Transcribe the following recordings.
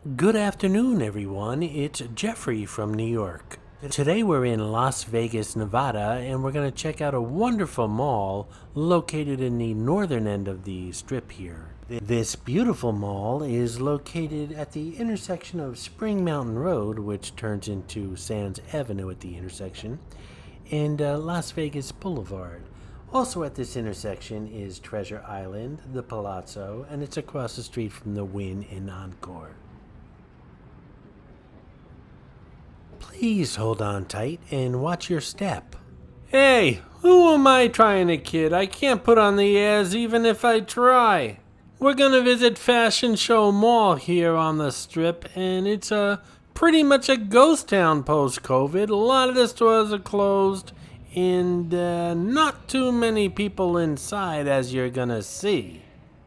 Good afternoon, everyone. It's Jeffrey from New York. Today we're in Las Vegas, Nevada, and we're going to check out a wonderful mall located in the northern end of the strip here. This beautiful mall is located at the intersection of Spring Mountain Road, which turns into Sands Avenue at the intersection, and Las Vegas Boulevard. Also at this intersection is Treasure Island, the Palazzo, and it's across the street from the Wynn in Encore. Please hold on tight and watch your step. Hey, who am I trying to kid? I can't put on the airs even if I try. We're gonna visit Fashion Show Mall here on the strip, and it's pretty much a ghost town post-COVID. A lot of the stores are closed, and not too many people inside, as you're gonna see.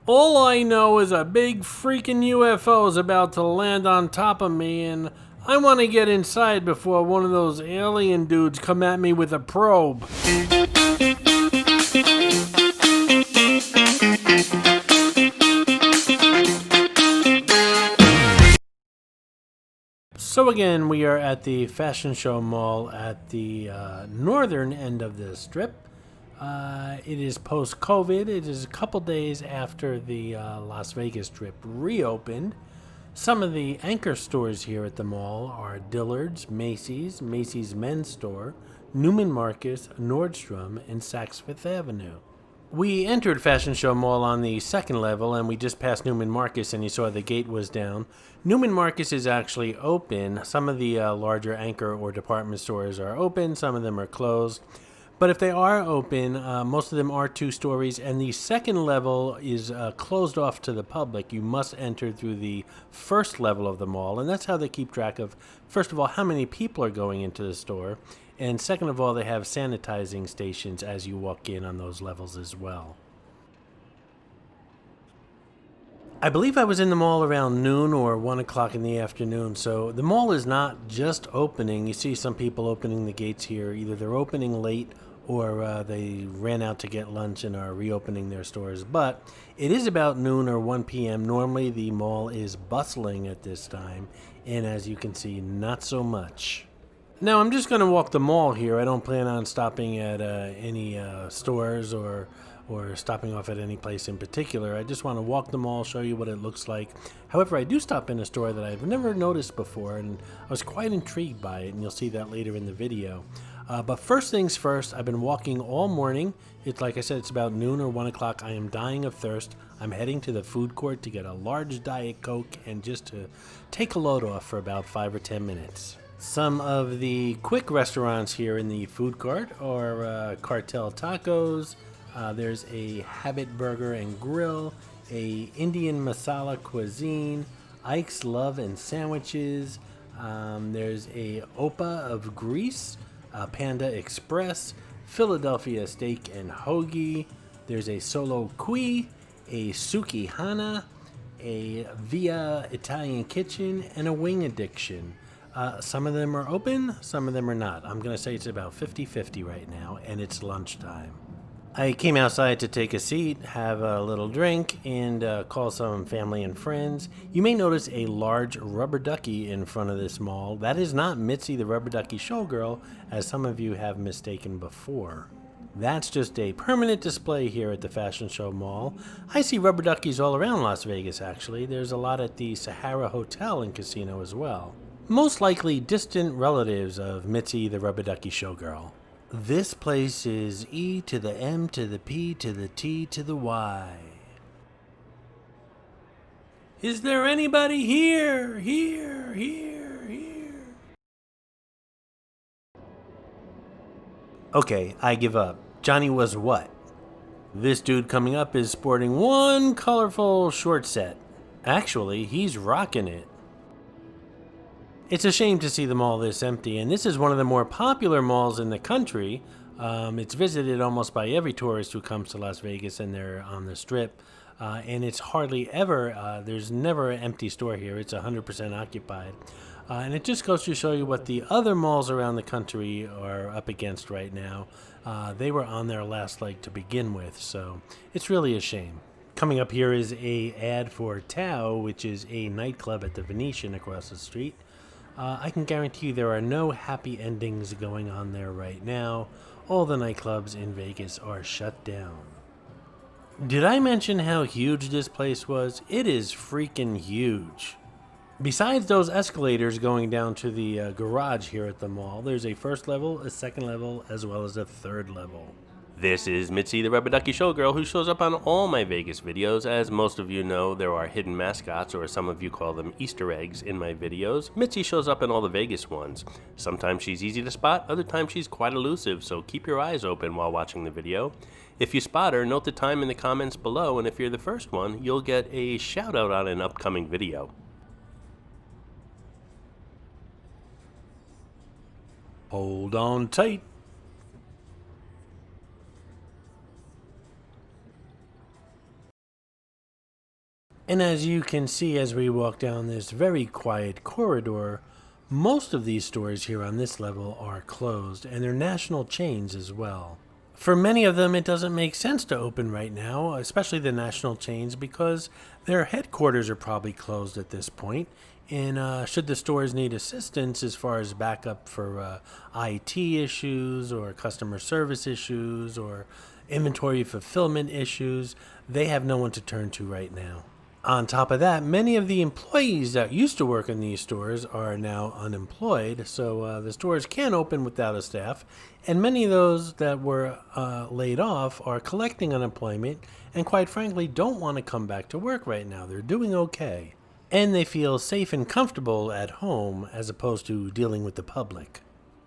All I know is a big freaking UFO is about to land on top of me, and I want to get inside before one of those alien dudes come at me with a probe. So again, we are at the Fashion Show Mall at the northern end of the strip. It is post-COVID. It is a couple days after the Las Vegas strip reopened. Some of the anchor stores here at the mall are Dillard's, Macy's, Macy's Men's Store, Neiman Marcus, Nordstrom, and Saks Fifth Avenue. We entered Fashion Show Mall on the second level, and we just passed Neiman Marcus, and you saw the gate was down. Neiman Marcus is actually open. Some of the larger anchor or department stores are open. Some of them are closed. But if they are open, most of them are 2 stories, and the second level is closed off to the public. You must enter through the first level of the mall, and that's how they keep track of, first of all, how many people are going into the store, and second of all, they have sanitizing stations as you walk in on those levels as well. I believe I was in the mall around noon or 1 o'clock in the afternoon, so the mall is not just opening. You see some people opening the gates here. Either they're opening late or they ran out to get lunch and are reopening their stores. But it is about noon or 1 p.m. Normally the mall is bustling at this time, and as you can see, not so much. Now I'm just going to walk the mall here. I don't plan on stopping at any stores or stopping off at any place in particular. I just want to walk the mall, show you what it looks like. However, I do stop in a store that I've never noticed before, and I was quite intrigued by it, and you'll see that later in the video. But first things first, I've been walking all morning. It's like I said, it's about noon or 1 o'clock. I am dying of thirst. I'm heading to the food court to get a large Diet Coke and just to take a load off for about 5 or 10 minutes. Some of the quick restaurants here in the food court are Cartel Tacos. There's a Habit Burger and Grill, a Indian Masala Cuisine, Ike's Love and Sandwiches. There's a Opa of Greece, Panda Express, Philadelphia Steak and Hoagie. There's a Solo Qui, a Suki Hana, a Via Italian Kitchen, and a Wing Addiction. Some of them are open, some of them are not. I'm going to say it's about 50-50 right now, and it's lunchtime. I came outside to take a seat, have a little drink, and call some family and friends. You may notice a large rubber ducky in front of this mall. That is not Mitzi the rubber ducky showgirl, as some of you have mistaken before. That's just a permanent display here at the Fashion Show Mall. I see rubber duckies all around Las Vegas, actually. There's a lot at the Sahara Hotel and Casino as well. Most likely distant relatives of Mitzi the rubber ducky showgirl. This place is E to the M to the P to the T to the Y. Is there anybody here? Here. Okay, I give up. Johnny was what? This dude coming up is sporting one colorful short set. Actually, he's rocking it. It's a shame to see the mall this empty, and this is one of the more popular malls in the country. It's visited almost by every tourist who comes to Las Vegas, and they're on the strip. And it's hardly ever, there's never an empty store here. It's 100% occupied. And it just goes to show you what the other malls around the country are up against right now. They were on their last leg to begin with, so it's really a shame. Coming up here is a ad for Tao, which is a nightclub at the Venetian across the street. I can guarantee you there are no happy endings going on there right now. All the nightclubs in Vegas are shut down. Did I mention how huge this place was? It is freaking huge. Besides those escalators going down to the garage here at the mall, there's a first level, a second level, as well as a third level. This is Mitzi, the Rubber Ducky Showgirl, who shows up on all my Vegas videos. As most of you know, there are hidden mascots, or some of you call them Easter eggs, in my videos. Mitzi shows up in all the Vegas ones. Sometimes she's easy to spot, other times she's quite elusive, so keep your eyes open while watching the video. If you spot her, note the time in the comments below, and if you're the first one, you'll get a shout out on an upcoming video. Hold on tight. And as you can see as we walk down this very quiet corridor, most of these stores here on this level are closed, and they're national chains as well. For many of them, it doesn't make sense to open right now, especially the national chains, because their headquarters are probably closed at this point. And should the stores need assistance as far as backup for IT issues or customer service issues or inventory fulfillment issues, they have no one to turn to right now. On top of that, many of the employees that used to work in these stores are now unemployed, so the stores can't open without a staff, and many of those that were laid off are collecting unemployment and quite frankly don't want to come back to work right now. They're doing okay, and they feel safe and comfortable at home as opposed to dealing with the public.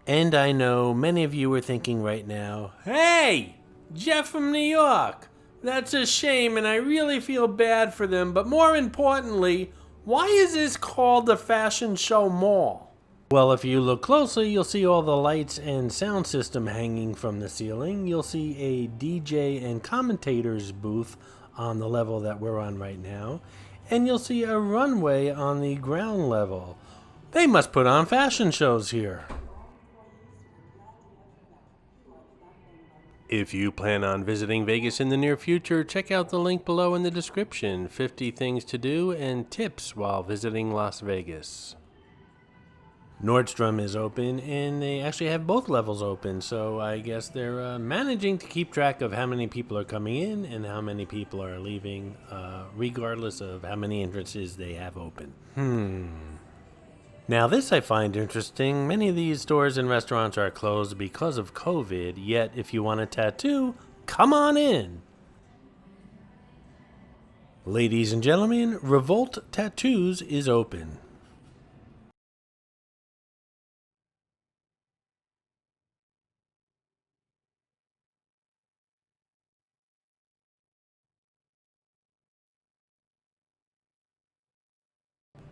And I know many of you are thinking right now, Hey! Jeff from New York! That's a shame, and I really feel bad for them, but more importantly, why is this called the Fashion Show Mall? well, if you look closely, you'll see all the lights and sound system hanging from the ceiling. You'll see a DJ and commentator's booth on the level that we're on right now. And you'll see a runway on the ground level. They must put on fashion shows here. If you plan on visiting Vegas in the near future, check out the link below in the description. 50 things to do and tips while visiting Las Vegas. Nordstrom is open, and they actually have both levels open, so I guess they're managing to keep track of how many people are coming in and how many people are leaving, regardless of how many entrances they have open. Now this I find interesting. Many of these stores and restaurants are closed because of COVID, yet if you want a tattoo, come on in. Ladies and gentlemen, Revolt Tattoos is open.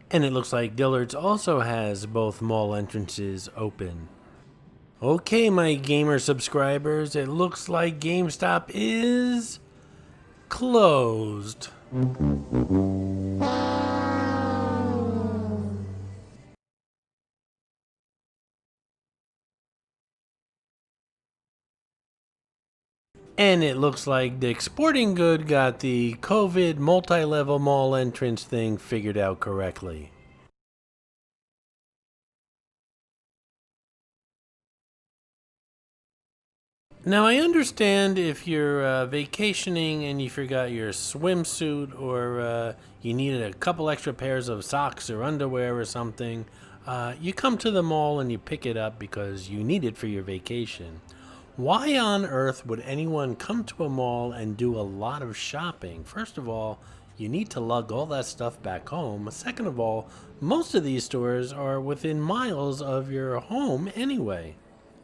And it looks like Dillard's also has both mall entrances open. Okay, my gamer subscribers, it looks like GameStop is closed. And it looks like Dick's Sporting Good got the COVID multi-level mall entrance thing figured out correctly. Now I understand if you're vacationing and you forgot your swimsuit or you needed a couple extra pairs of socks or underwear or something, you come to the mall and you pick it up because you need it for your vacation. Why on earth would anyone come to a mall and do a lot of shopping? First of all, you need to lug all that stuff back home. Second of all, most of these stores are within miles of your home anyway.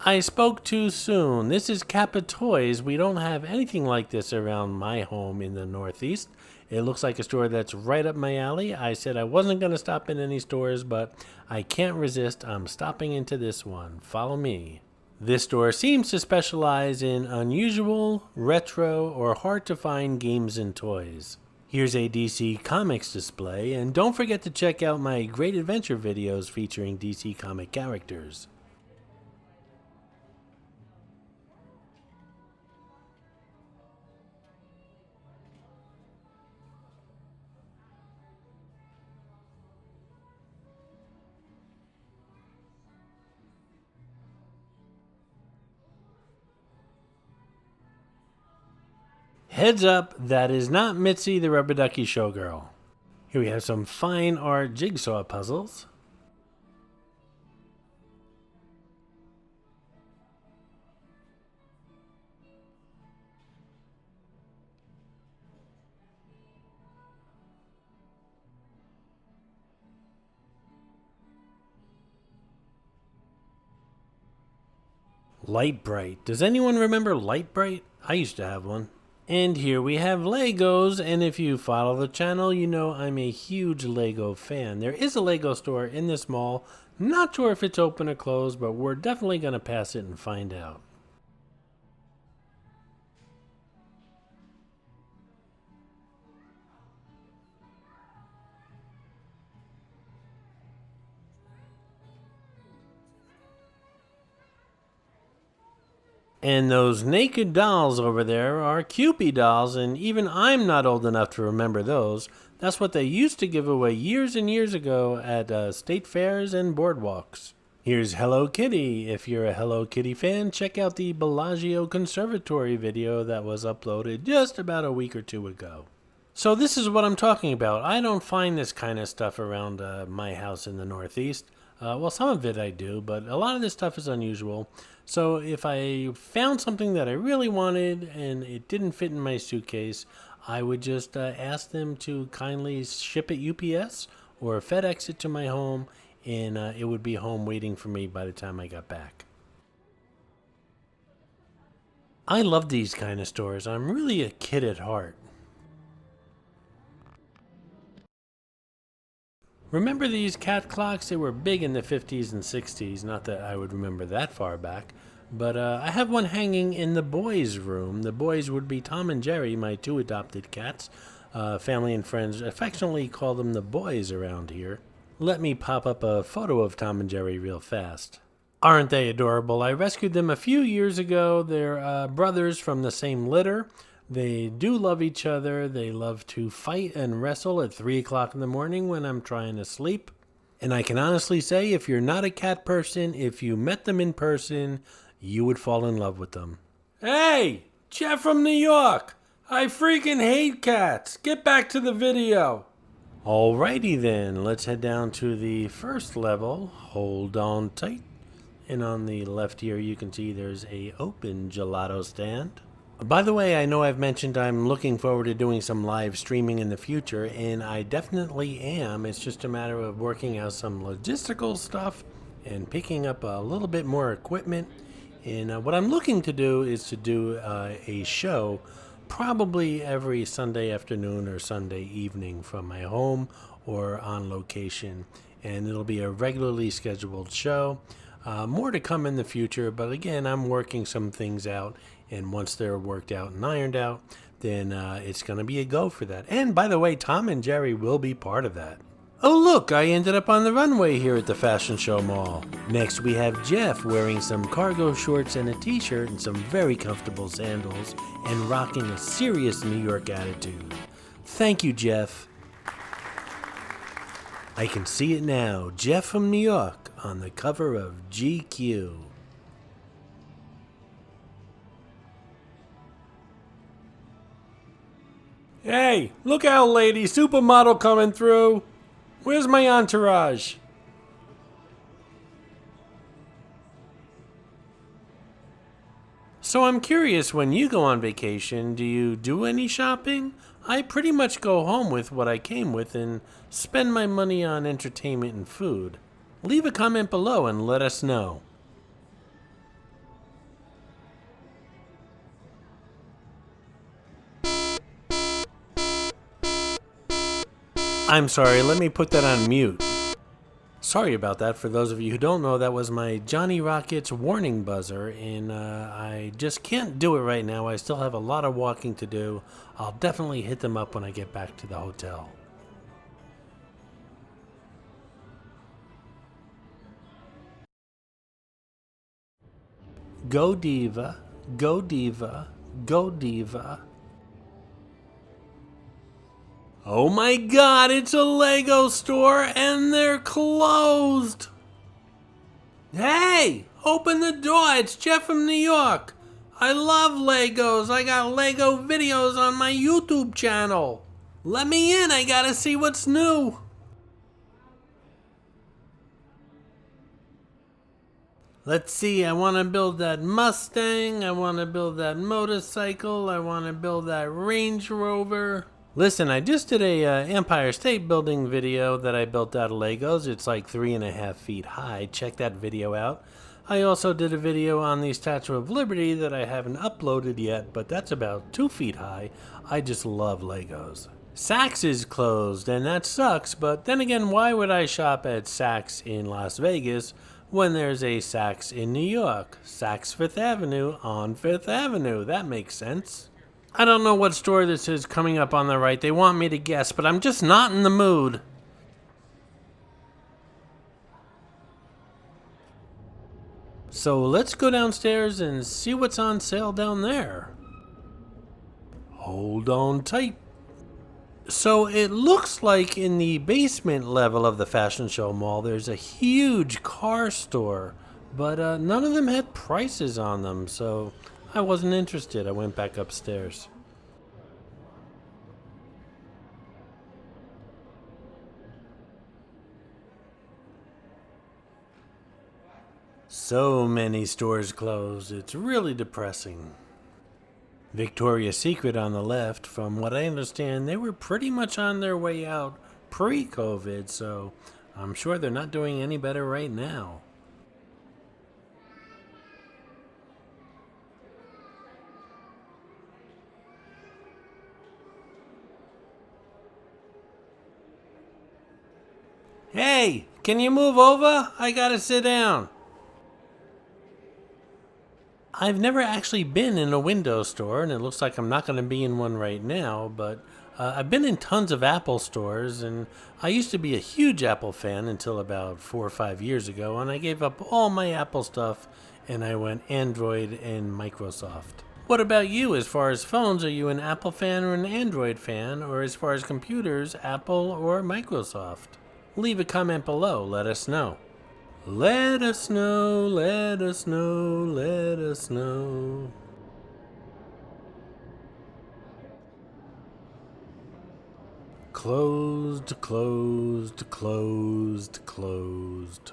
I spoke too soon. This is Kappa Toys. We don't have anything like this around my home in the Northeast. It looks like a store that's right up my alley. I said I wasn't going to stop in any stores, but I can't resist. I'm stopping into this one. Follow me. This store seems to specialize in unusual, retro, or hard-to-find games and toys. Here's a DC Comics display, and don't forget to check out my Great Adventure videos featuring DC comic characters. Heads up, that is not Mitzi the Rubber Ducky Showgirl. Here we have some fine art jigsaw puzzles. Light Bright. Does anyone remember Light Bright? I used to have one. And here we have Legos, and if you follow the channel, you know I'm a huge Lego fan. There is a Lego store in this mall. Not sure if it's open or closed, but we're definitely going to pass it and find out. And those naked dolls over there are Kewpie dolls, and even I'm not old enough to remember those. That's what they used to give away years and years ago at state fairs and boardwalks. Here's Hello Kitty. If you're a Hello Kitty fan, check out the Bellagio Conservatory video that was uploaded just about a week or two ago. So this is what I'm talking about. I don't find this kind of stuff around my house in the Northeast. Well, some of it I do, but a lot of this stuff is unusual. So if I found something that I really wanted and it didn't fit in my suitcase, I would just ask them to kindly ship it UPS or FedEx it to my home, and it would be home waiting for me by the time I got back. I love these kind of stores. I'm really a kid at heart. Remember these cat clocks? They were big in the 50s and 60s. Not that I would remember that far back. But I have one hanging in the boys' room. The boys would be Tom and Jerry, my two adopted cats. Family and friends affectionately call them the boys around here. Let me pop up a photo of Tom and Jerry real fast. Aren't they adorable? I rescued them a few years ago. They're brothers from the same litter. They do love each other. They love to fight and wrestle at 3 o'clock in the morning when I'm trying to sleep. And I can honestly say, if you're not a cat person, if you met them in person, you would fall in love with them. Hey, Jeff from New York. I freaking hate cats. Get back to the video. Alrighty then, let's head down to the first level. Hold on tight. And on the left here, you can see there's a open gelato stand. By the way, I know I've mentioned I'm looking forward to doing some live streaming in the future, and I definitely am. It's just a matter of working out some logistical stuff and picking up a little bit more equipment. And what I'm looking to do is to do a show probably every Sunday afternoon or Sunday evening from my home or on location. And it'll be a regularly scheduled show. More to come in the future, but again, I'm working some things out. And once they're worked out and ironed out, then it's going to be a go for that. And by the way, Tom and Jerry will be part of that. Oh look, I ended up on the runway here at the Fashion Show Mall. Next we have Jeff wearing some cargo shorts and a t-shirt and some very comfortable sandals and rocking a serious New York attitude. Thank you, Jeff. I can see it now, Jeff from New York on the cover of GQ. Hey, look out, lady. Supermodel coming through. Where's my entourage? So I'm curious, when you go on vacation, do you do any shopping? I pretty much go home with what I came with and spend my money on entertainment and food. Leave a comment below and let us know. I'm sorry, let me put that on mute. Sorry about that. For those of you who don't know, that was my Johnny Rockets warning buzzer, and I just can't do it right now. I still have a lot of walking to do. I'll definitely hit them up when I get back to the hotel. Go Diva, go Diva, go Diva. Oh my god, it's a Lego store and they're closed! Hey, open the door, it's Jeff from New York. I love Legos. I got Lego videos on my YouTube channel. Let me in. I gotta see what's new. Let's see. I want to build that Mustang. I want to build that motorcycle. I want to build that Range Rover. Listen, I just did a Empire State Building video that I built out of Legos. It's like 3.5 feet high. Check that video out. I also did a video on the Statue of Liberty that I haven't uploaded yet, but that's about 2 feet high. I just love Legos. Saks is closed, and that sucks, but then again, why would I shop at Saks in Las Vegas when there's a Saks in New York? Saks Fifth Avenue on Fifth Avenue. That makes sense. I don't know what store this is coming up on the right. They want me to guess, but I'm just not in the mood. So let's go downstairs and see what's on sale down there. Hold on tight. So it looks like in the basement level of the Fashion Show Mall, there's a huge car store, but none of them had prices on them, so I wasn't interested. I went back upstairs. So many stores closed. It's really depressing. Victoria's Secret on the left, from what I understand, they were pretty much on their way out pre-COVID, so I'm sure they're not doing any better right now. Hey, can you move over? I gotta sit down. I've never actually been in a window store, and it looks like I'm not going to be in one right now, but I've been in tons of Apple stores, and I used to be a huge Apple fan until about 4 or 5 years ago, and I gave up all my Apple stuff, and I went Android and Microsoft. What about you? As far as phones, are you an Apple fan or an Android fan, or as far as computers, Apple or Microsoft? Leave a comment below, let us know. Let us know, let us know, let us know. Closed, closed, closed, closed.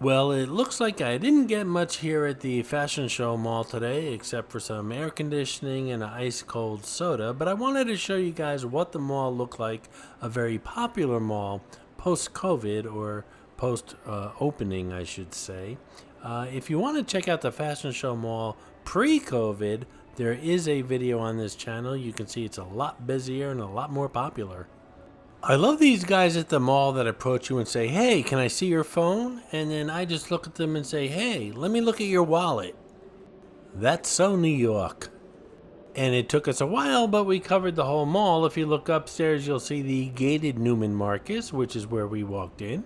Well, it looks like I didn't get much here at the Fashion Show Mall today, except for some air conditioning and an ice-cold soda, but I wanted to show you guys what the mall looked like, a very popular mall, post-COVID, or post-opening, I should say. If you want to check out the Fashion Show Mall pre-COVID, there is a video on this channel. You can see it's a lot busier and a lot more popular. I love these guys at the mall that approach you and say, hey, can I see your phone? And then I just look at them and say, hey, let me look at your wallet. That's so New York. And it took us a while, but we covered the whole mall. If you look upstairs, you'll see the gated Neiman Marcus, which is where we walked in.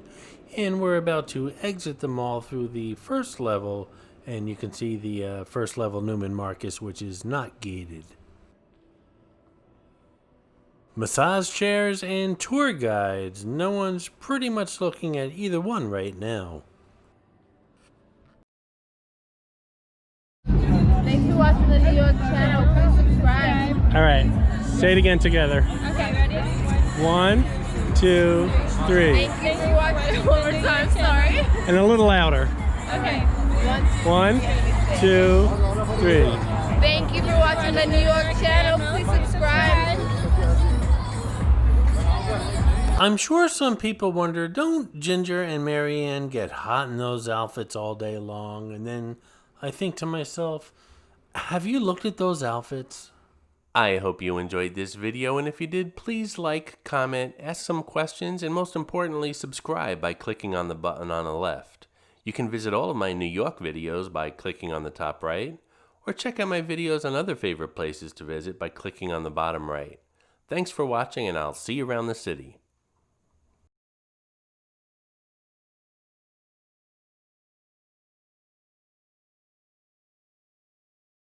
And we're about to exit the mall through the first level, and you can see the first level Neiman Marcus, which is not gated. Massage chairs and tour guides. No one's pretty much looking at either one right now. Thanks for watching the New York channel. Please subscribe. All right, say it again together. Okay, ready? 1, 2, 3. Thanks for watching. One more time, sorry. And a little louder. Okay. 1, 2, 3. Thank you for watching the New York channel. Please subscribe. I'm sure some people wonder, don't Ginger and Marianne get hot in those outfits all day long? And then I think to myself, have you looked at those outfits? I hope you enjoyed this video, and if you did, please like, comment, ask some questions, and most importantly, subscribe by clicking on the button on the left. You can visit all of my New York videos by clicking on the top right, or check out my videos on other favorite places to visit by clicking on the bottom right. Thanks for watching, and I'll see you around the city.